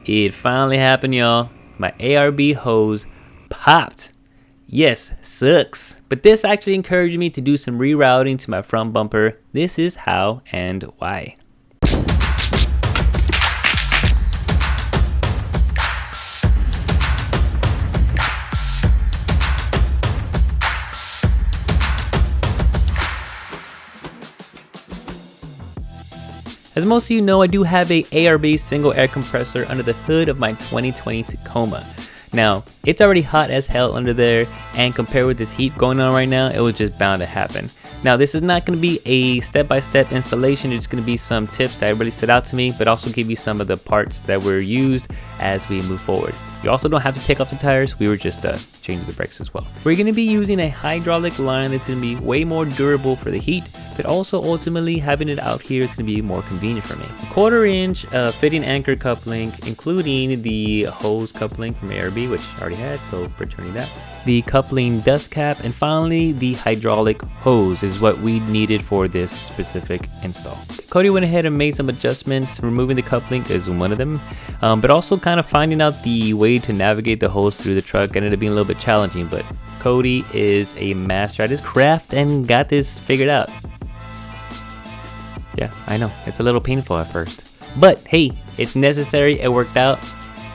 It finally happened, y'all. My ARB hose popped. Yes, sucks. But this actually encouraged me to do some rerouting to my front bumper. This is how and why. As most of you know, I do have a ARB single air compressor under the hood of my 2020 Tacoma. Now, it's already hot as hell under there, and compared with this heat going on right now, it was just bound to happen. Now, this is not going to be a step-by-step installation. It's going to be some tips that really stood out to me, but also give you some of the parts that were used as we move forward. You also don't have to take off the tires. We were just changing the brakes as well. We're going to be using a hydraulic line that's going to be way more durable for the heat, but also ultimately having it out here is going to be more convenient for me. A 1/4 inch fitting anchor coupling, including the hose coupling from ARB, which I already had, so returning that. The coupling dust cap, and finally the hydraulic hose is what we needed for this specific install. Cody went ahead and made some adjustments. Removing the coupling is one of them, but also kind of finding out the way to navigate the hose through the truck ended up being a little bit challenging, but Cody is a master at his craft and got this figured out. Yeah, I know, it's a little painful at first, but hey, it's necessary. It worked out,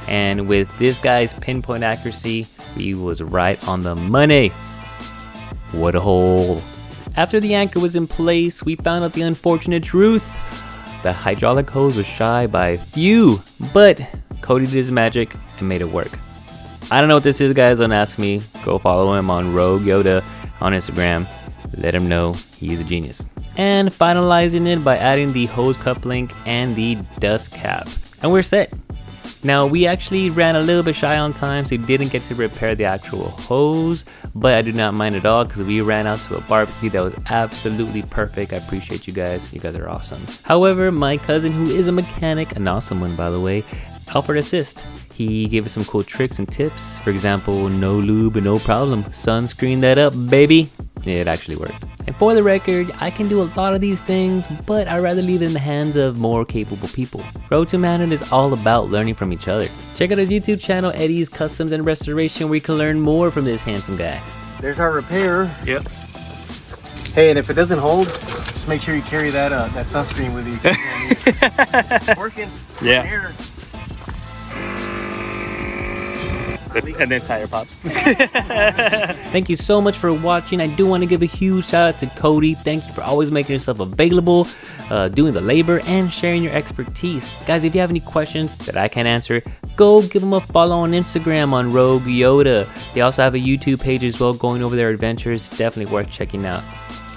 and with this guy's pinpoint accuracy, he was right on the money. What a hole. After the anchor was in place, we found out the unfortunate truth. The hydraulic hose was shy by a few, but Cody did his magic and made it work. I don't know what this is, guys. Don't ask me. Go follow him on Rogue Yota on Instagram. Let him know he's a genius. And finalizing it by adding the hose coupling and the dust cap. And we're set. Now, we actually ran a little bit shy on time, so we didn't get to repair the actual hose, but I do not mind at all because we ran out to a barbecue that was absolutely perfect. I appreciate you guys. You guys are awesome. However, my cousin, who is a mechanic, an awesome one by the way, offered assist. He gave us some cool tricks and tips. For example, no lube, no problem. Sunscreen that up, baby. It actually worked. And for the record, I can do a lot of these things, but I'd rather leave it in the hands of more capable people. Road to Manhood is all about learning from each other. Check out his YouTube channel, Eddie's Customs and Restoration, where you can learn more from this handsome guy. There's our repair. Yep. Hey, and if it doesn't hold, just make sure you carry that that sunscreen with you. It's working. Yeah. Here. And then tire pops. Thank you so much for watching. I do want to give a huge shout out to Cody. Thank you for always making yourself available, doing the labor, and sharing your expertise. Guys, if you have any questions that I can't answer, go give them a follow on Instagram on Rogue Yota. They also have a YouTube page as well, going over their adventures. Definitely worth checking out.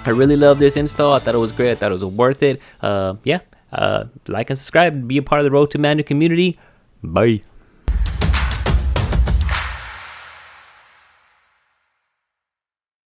I really love this install. I thought it was great. I thought it was worth it. Like and subscribe. Be a part of the Road to Manhood community. Bye.